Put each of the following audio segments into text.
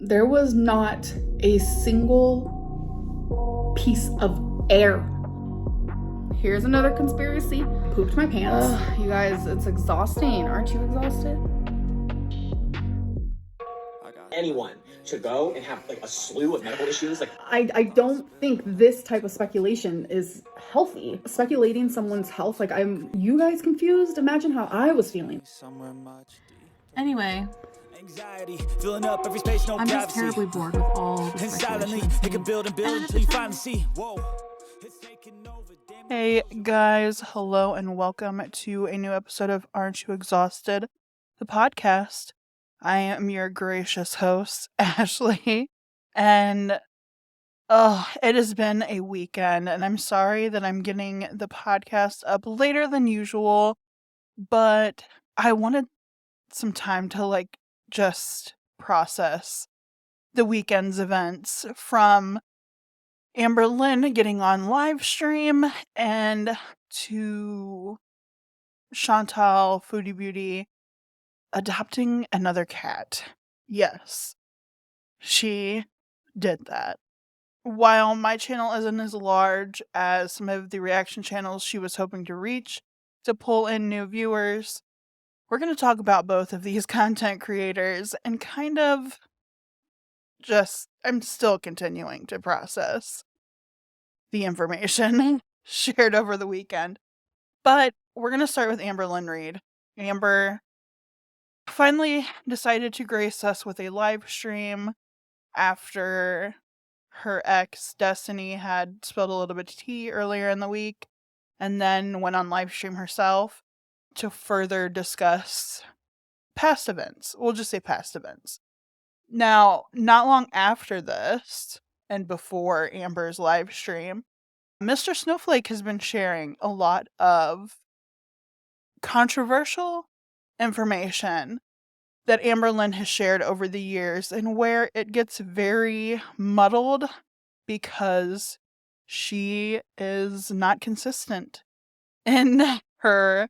There was not a single piece of air. Here's another conspiracy. Pooped my pants. You guys, it's exhausting. Aren't you exhausted? Anyone should go and have like a slew of medical issues. I don't think this type of speculation is healthy. Speculating someone's health, you guys confused? Imagine how I was feeling. Anyway, anxiety filling up every space, no I'm just privacy. terribly bored with all the And silently speculation. it can build and build until you finally see. Whoa. It's taking over. Damn. Hey guys, hello and welcome to a new episode of Aren't You Exhausted? The podcast. I am your gracious host, Ashley, and it has been a weekend, and I'm sorry that I'm getting the podcast up later than usual, but I wanted some time to just process the weekend's events, from Amberlynn getting on live stream and to Chantal Foodie Beauty adopting another cat. Yes, she did that. While my channel isn't as large as some of the reaction channels she was hoping to reach to pull in new viewers, we're going to talk about both of these content creators and I'm still continuing to process the information shared over the weekend. But we're going to start with Amberlynn Reid. Amber finally decided to grace us with a live stream after her ex, Destiny, had spilled a little bit of tea earlier in the week, and then went on live stream herself to further discuss past events. We'll just say past events. Now, not long after this, and before Amber's live stream, Mr. Snowflake has been sharing a lot of controversial information that Amberlynn has shared over the years, and where it gets very muddled because she is not consistent in her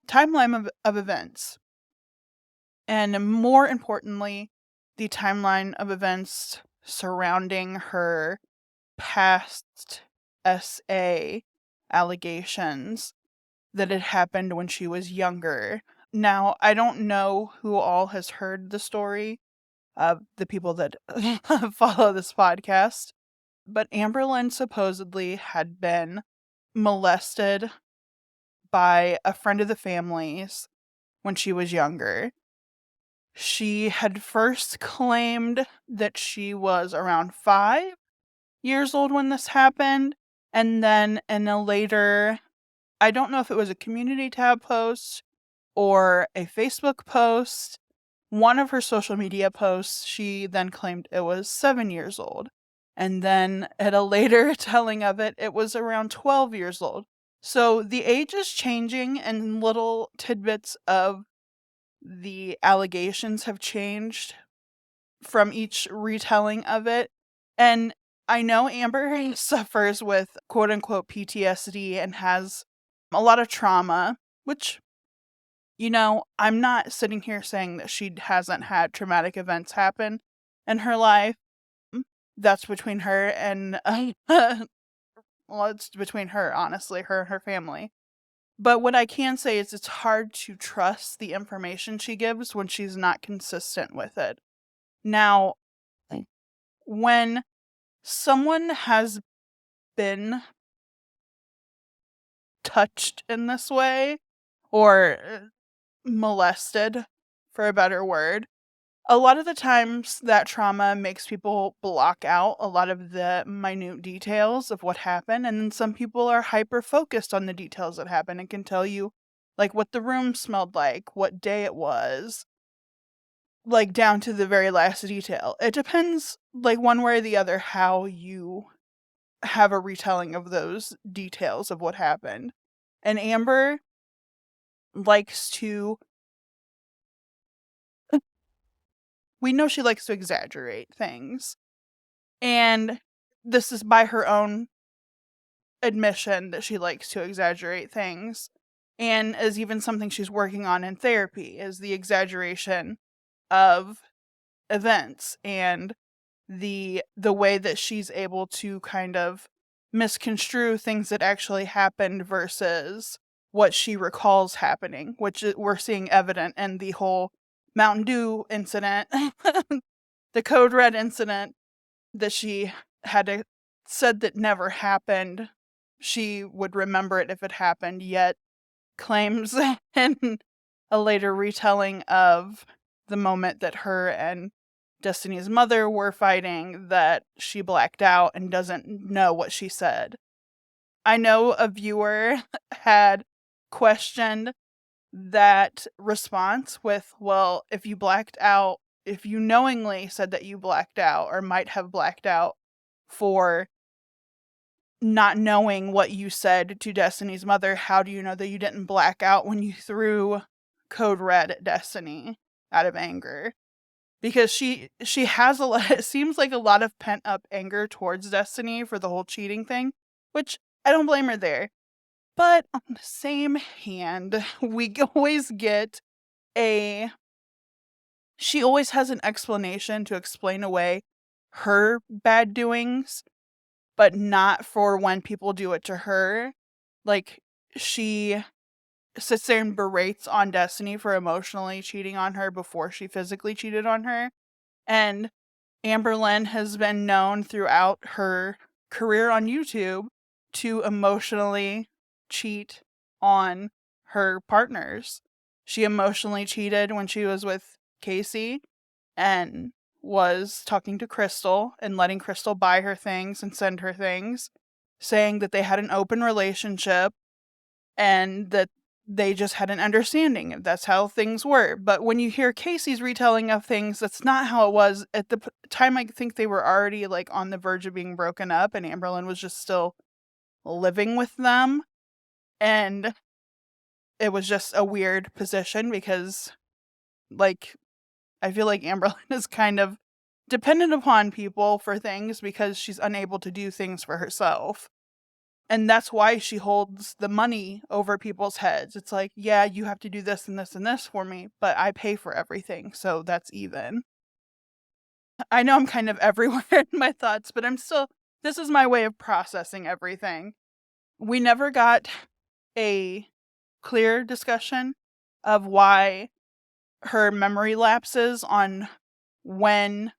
timeline of events. And more importantly, the timeline of events surrounding her past SA allegations that had happened when she was younger. Now, I don't know who all has heard the story of the people that follow this podcast, but Amberlynn supposedly had been molested by a friend of the family's when she was younger. She had first claimed that she was around 5 years old when this happened, and then in a later, I don't know if it was a community tab post or a Facebook post, one of her social media posts, she then claimed it was 7 years old. And then at a later telling of it, it was around 12 years old. So the age is changing, and little tidbits of the allegations have changed from each retelling of it. And I know Amber suffers with quote-unquote PTSD and has a lot of trauma, which, I'm not sitting here saying that she hasn't had traumatic events happen in her life. That's between her and, well, it's between her, honestly, her and her family. But what I can say is it's hard to trust the information she gives when she's not consistent with it. Now, when someone has been touched in this way, or molested, for a better word, a lot of the times that trauma makes people block out a lot of the minute details of what happened, and then some people are hyper focused on the details that happened and can tell you what the room smelled like, what day it was, down to the very last detail. It depends one way or the other how you have a retelling of those details of what happened. And Amber likes to we know she likes to exaggerate things. And this is by her own admission that she likes to exaggerate things. And is even something she's working on in therapy, is the exaggeration of events and the way that she's able to kind of misconstrue things that actually happened versus what she recalls happening, which we're seeing evident in the whole Mountain Dew incident, the Code Red incident that she had said that never happened. She would remember it if it happened, yet claims in a later retelling of the moment that her and Destiny's mother were fighting that she blacked out and doesn't know what she said. I know a viewer had questioned that response with, well, if you knowingly said that you blacked out or might have blacked out for not knowing what you said to Destiny's mother, how do you know that you didn't black out when you threw Code Red at Destiny out of anger? Because she has a lot, it seems like a lot of pent up anger towards Destiny for the whole cheating thing, which I don't blame her there. But on the same hand, we always get she always has an explanation to explain away her bad doings, but not for when people do it to her. Like, she sits there and berates on Destiny for emotionally cheating on her before she physically cheated on her. And Amberlynn has been known throughout her career on YouTube to emotionally cheat on her partners. She emotionally cheated when she was with Casey and was talking to Crystal and letting Crystal buy her things and send her things, saying that they had an open relationship and that they just had an understanding if that's how things were. But when you hear Casey's retelling of things, that's not how it was. At the time, I think they were already like on the verge of being broken up, and Amberlynn was just still living with them. And it was just a weird position because, like, I feel like Amberlynn is kind of dependent upon people for things because she's unable to do things for herself. And that's why she holds the money over people's heads. It's like, yeah, you have to do this and this and this for me, but I pay for everything, so that's even. I know I'm kind of everywhere in my thoughts, but this is my way of processing everything. We never got a clear discussion of why her memory lapses on what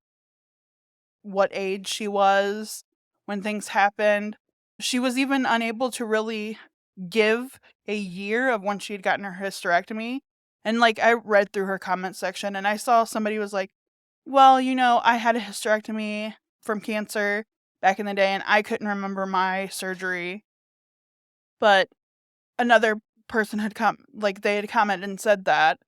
age she was, when things happened. She was even unable to really give a year of when she had gotten her hysterectomy. And like, I read through her comment section and I saw somebody was like, well, I had a hysterectomy from cancer back in the day and I couldn't remember my surgery. But another person had they had commented and said that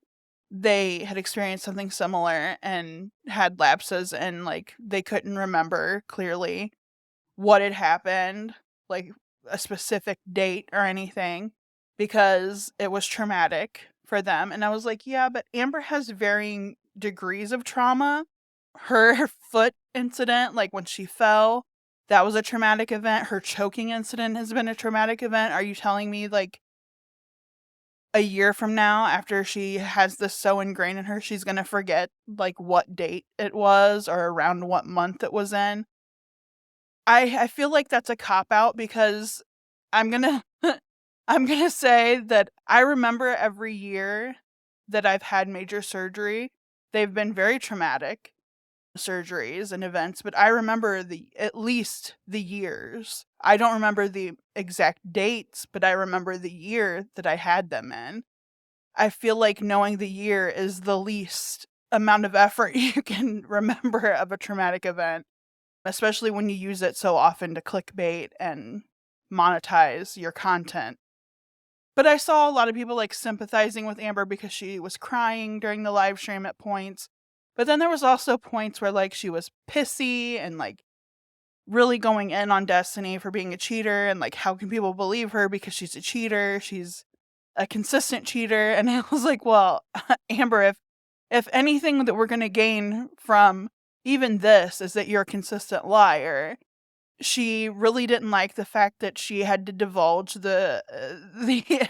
they had experienced something similar and had lapses and like they couldn't remember clearly what had happened, like a specific date or anything, because it was traumatic for them. And I was like, yeah, but Amber has varying degrees of trauma. Her foot incident, like when she fell, that was a traumatic event. Her choking incident has been a traumatic event. Are you telling me like a year from now, after she has this so ingrained in her, she's gonna forget like what date it was or around what month it was in? I feel like that's a cop-out because I'm gonna I'm gonna say that I remember every year that I've had major surgery. They've been very traumatic surgeries and events, but I remember at least the years. I don't remember the exact dates, but I remember the year that I had them in. I feel like knowing the year is the least amount of effort you can remember of a traumatic event, especially when you use it so often to clickbait and monetize your content. But I saw a lot of people like sympathizing with Amber because she was crying during the live stream at points. But then there was also points where like she was pissy and like really going in on Destiny for being a cheater and like how can people believe her because she's a cheater? She's a consistent cheater. And I was like, well, Amber, if anything that we're going to gain from even this is that you're a consistent liar. She really didn't like the fact that she had to divulge the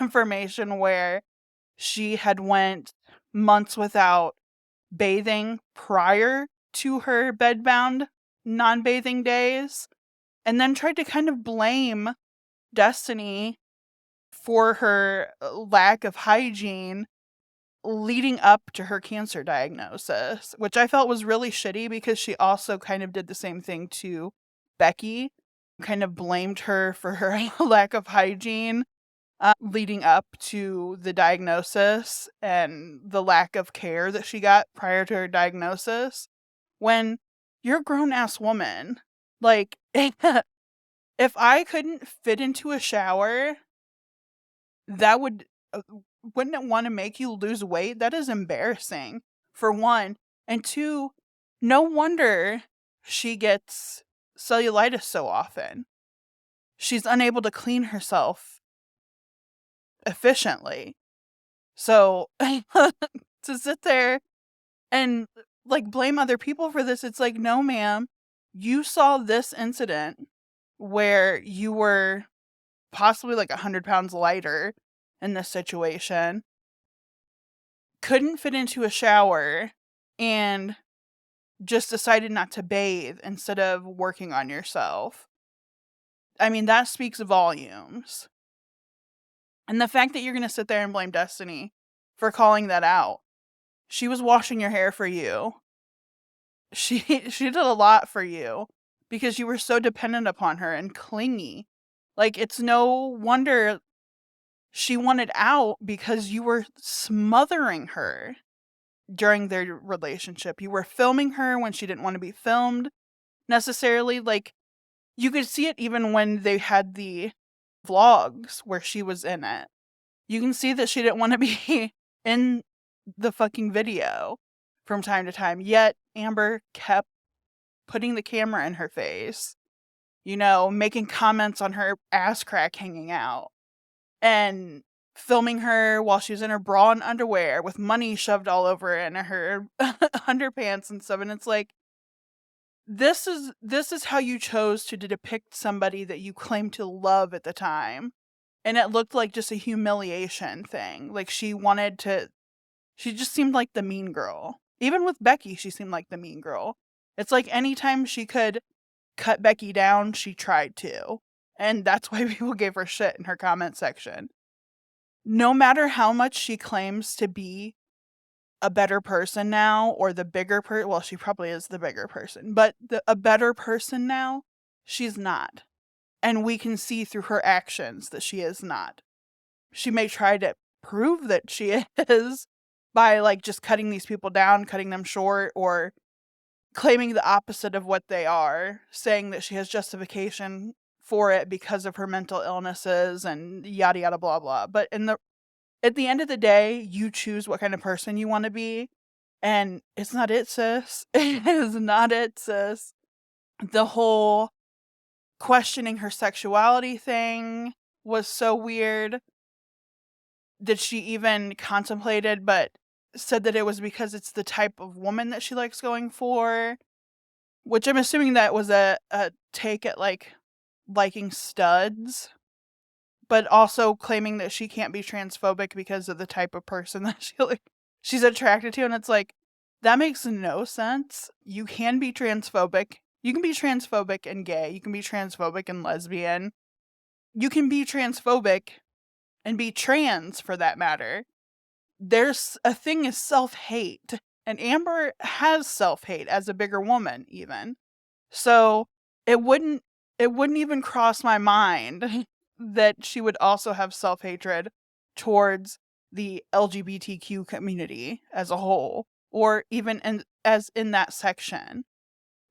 information where she had went months without bathing prior to her bedbound, non-bathing days, and then tried to kind of blame Destiny for her lack of hygiene leading up to her cancer diagnosis, which I felt was really shitty because she also kind of did the same thing to Becky, kind of blamed her for her lack of hygiene leading up to the diagnosis and the lack of care that she got prior to her diagnosis. When you're a grown-ass woman, like, if I couldn't fit into a shower, that wouldn't it want to make you lose weight? That is embarrassing, for one. And two, no wonder she gets cellulitis so often. She's unable to clean herself efficiently. So to sit there and like blame other people for this, it's like, no, ma'am, you saw this incident where you were possibly like 100 pounds lighter in this situation, couldn't fit into a shower, and just decided not to bathe instead of working on yourself. I mean, that speaks volumes. And the fact that you're going to sit there and blame Destiny for calling that out. She was washing your hair for you. She did a lot for you because you were so dependent upon her and clingy. Like, it's no wonder she wanted out because you were smothering her during their relationship. You were filming her when she didn't want to be filmed necessarily. Like, you could see it even when they had the vlogs where she was in it. You can see that she didn't want to be in the fucking video from time to time. Yet Amber kept putting the camera in her face, making comments on her ass crack hanging out, and filming her while she was in her bra and underwear with money shoved all over in her underpants and stuff. And it's like, this is how you chose to depict somebody that you claimed to love at the time. And it looked like just a humiliation thing. Like, she just seemed like the mean girl. Even with Becky, she seemed like the mean girl. It's like anytime she could cut Becky down, she tried to. And that's why people gave her shit in her comment section. No matter how much she claims to be a better person now, or the bigger person, well, she probably is the bigger person, but a better person now, she's not. And we can see through her actions that she is not. She may try to prove that she is by like just cutting these people down, cutting them short, or claiming the opposite of what they are, saying that she has justification for it because of her mental illnesses and yada yada blah blah. But at the end of the day, you choose what kind of person you want to be, and it's not it, sis. It is not it, sis. The whole questioning her sexuality thing was so weird that she even contemplated, but said that it was because it's the type of woman that she likes going for, which I'm assuming that was a take at like liking studs, but also claiming that she can't be transphobic because of the type of person that she's attracted to. And it's like, that makes no sense. You can be transphobic. You can be transphobic and gay. You can be transphobic and lesbian. You can be transphobic and be trans, for that matter. There's a thing is self-hate. And Amber has self-hate as a bigger woman, even. So it wouldn't even cross my mind that she would also have self-hatred towards the LGBTQ community as a whole, or even in that section.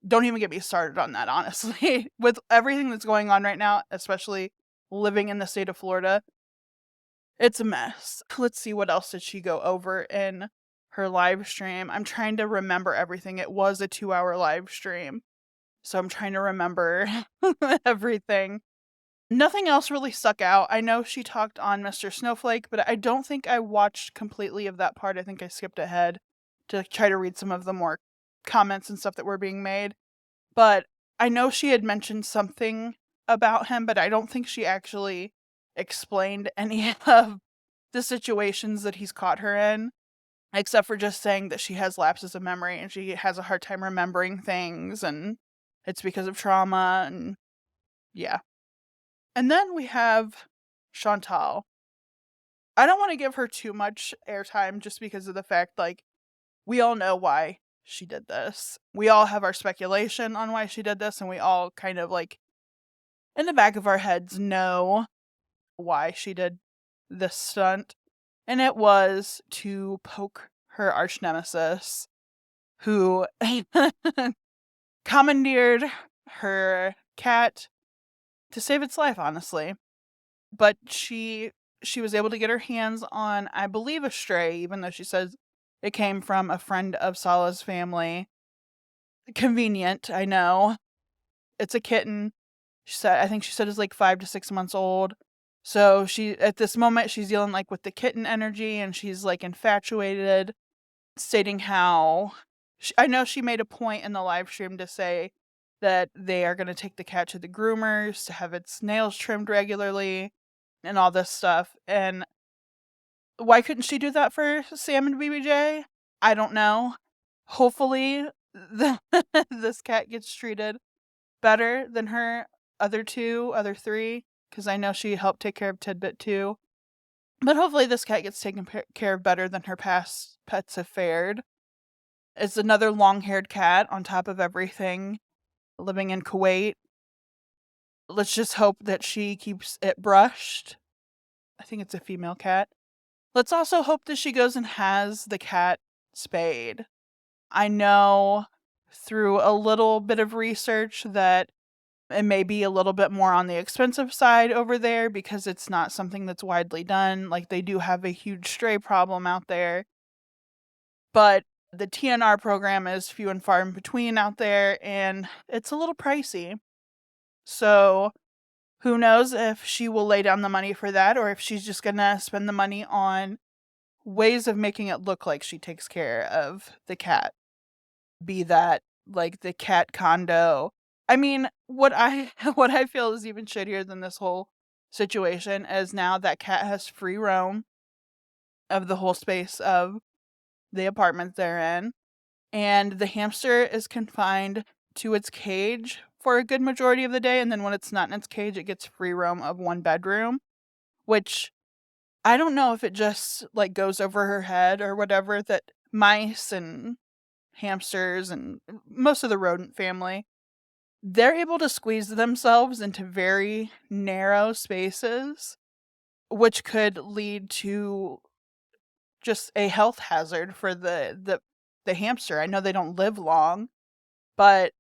Don't even get me started on that, honestly. With everything that's going on right now, especially living in the state of Florida, it's a mess. Let's see, what else did she go over in her live stream? I'm trying to remember everything. It was a 2-hour live stream, so I'm trying to remember everything. Nothing else really stuck out. I know she talked on Mr. Snowflake, but I don't think I watched completely of that part. I think I skipped ahead to try to read some of the more comments and stuff that were being made. But I know she had mentioned something about him, but I don't think she actually explained any of the situations that he's caught her in. except for just saying that she has lapses of memory and she has a hard time remembering things, and it's because of trauma, and yeah. And then we have Chantal. I don't want to give her too much airtime just because of the fact, like, we all know why she did this. We all have our speculation on why she did this, and we all kind of, like, in the back of our heads know why she did this stunt. And it was to poke her arch nemesis, who commandeered her cat to save its life, honestly. But she was able to get her hands on, I believe, a stray, even though she says it came from a friend of Sala's family. Convenient, I know. It's a kitten. I think she said it's like 5 to 6 months old. So at this moment, she's dealing like with the kitten energy, and she's like infatuated, stating how, I know she made a point in the live stream to say that they are going to take the cat to the groomers to have its nails trimmed regularly and all this stuff. And why couldn't she do that for Sam and BBJ? I don't know. Hopefully, this cat gets treated better than her other three, because I know she helped take care of Tidbit too. But hopefully this cat gets taken care of better than her past pets have fared. It's another long-haired cat on top of everything, living in Kuwait. Let's just hope that she keeps it brushed. I think it's a female cat. Let's also hope that she goes and has the cat spayed. I know through a little bit of research that it may be a little bit more on the expensive side over there because it's not something that's widely done. Like, they do have a huge stray problem out there. But the TNR program is few and far in between out there, and it's a little pricey. So who knows if she will lay down the money for that, or if she's just going to spend the money on ways of making it look like she takes care of the cat. Be that like the cat condo. I mean, what I feel is even shittier than this whole situation is now that cat has free roam of the whole space of the apartment they're in, and the hamster is confined to its cage for a good majority of the day, and then when it's not in its cage, it gets free roam of one bedroom, which I don't know if it just like goes over her head or whatever, that mice and hamsters and most of the rodent family, they're able to squeeze themselves into very narrow spaces, which could lead to just a health hazard for the hamster. I know they don't live long, but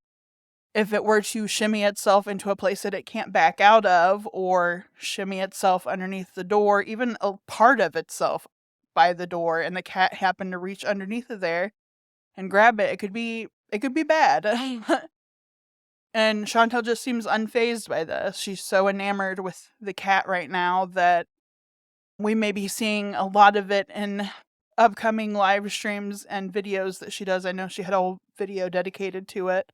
if it were to shimmy itself into a place that it can't back out of, or shimmy itself underneath the door, even a part of itself by the door, and the cat happened to reach underneath of there and grab it, it could be bad. And Chantal just seems unfazed by this. She's so enamored with the cat right now that we may be seeing a lot of it in upcoming live streams and videos that she does. I know she had a whole video dedicated to it.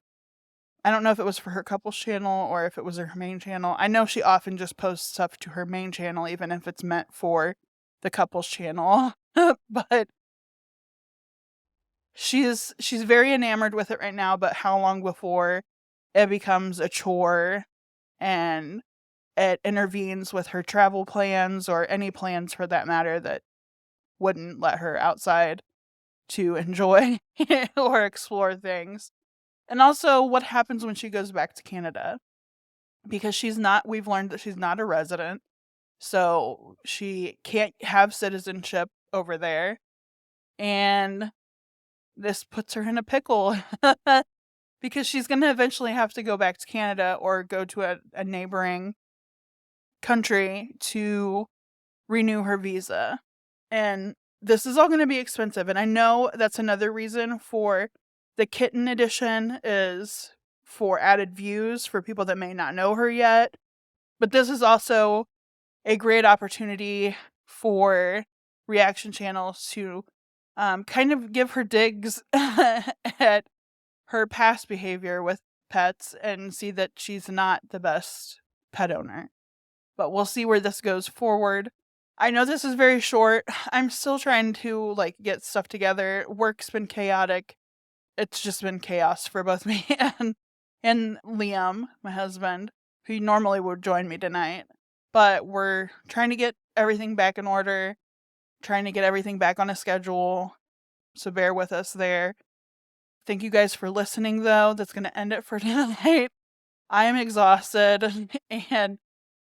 I don't know if it was for her couples channel or if it was her main channel. I know she often just posts stuff to her main channel, even if it's meant for the couples channel. But she's very enamored with it right now, but how long before it becomes a chore and it intervenes with her travel plans, or any plans for that matter, that wouldn't let her outside to enjoy or explore things. And also what happens when she goes back to Canada, because we've learned that she's not a resident, so she can't have citizenship over there, and this puts her in a pickle because she's going to eventually have to go back to Canada or go to a neighboring country to renew her visa. And this is all going to be expensive. And I know that's another reason for the kitten edition, is for added views for people that may not know her yet. But this is also a great opportunity for reaction channels to kind of give her digs at her past behavior with pets and see that she's not the best pet owner. But we'll see where this goes forward. I know this is very short. I'm still trying to like get stuff together. Work's been chaotic. It's just been chaos for both me and Liam, my husband, who normally would join me tonight. But we're trying to get everything back in order, trying to get everything back on a schedule. So bear with us there. Thank you guys for listening, though. That's going to end it for tonight. I am exhausted, and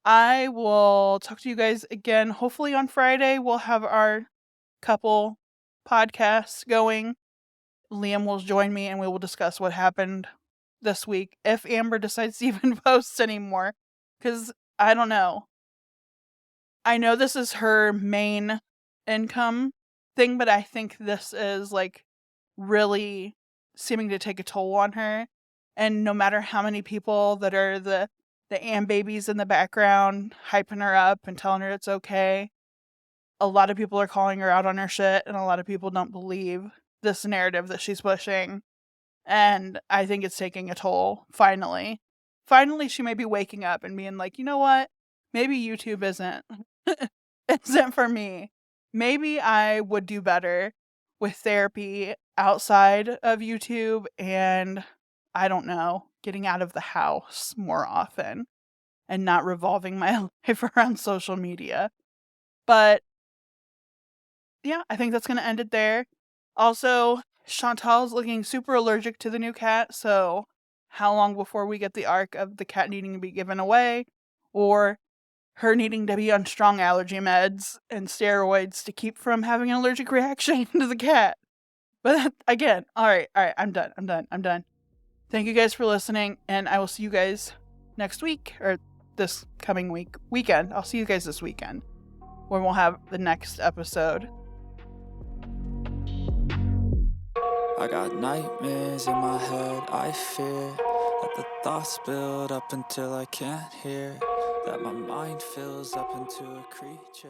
I will talk to you guys again. Hopefully on Friday, we'll have our couple podcasts going. Liam will join me, and we will discuss what happened this week. If Amber decides to even post anymore, because I don't know. I know this is her main income thing, but I think this is like really seeming to take a toll on her. And no matter how many people that are the Am babies in the background hyping her up and telling her it's okay, a lot of people are calling her out on her shit, and a lot of people don't believe this narrative that she's pushing. And I think it's taking a toll, finally. Finally, she may be waking up and being like, you know what? Maybe YouTube isn't for me. Maybe I would do better with therapy outside of YouTube and, I don't know, getting out of the house more often and not revolving my life around social media. But yeah, I think that's going to end it there. Also, Chantal's looking super allergic to the new cat, so how long before we get the arc of the cat needing to be given away, or her needing to be on strong allergy meds and steroids to keep from having an allergic reaction to the cat. But again, all right, I'm done. Thank you guys for listening, and I will see you guys next week, or this coming weekend. I'll see you guys this weekend when we'll have the next episode. I got nightmares in my head, I fear that the thoughts build up until I can't hear, that my mind fills up into a creature.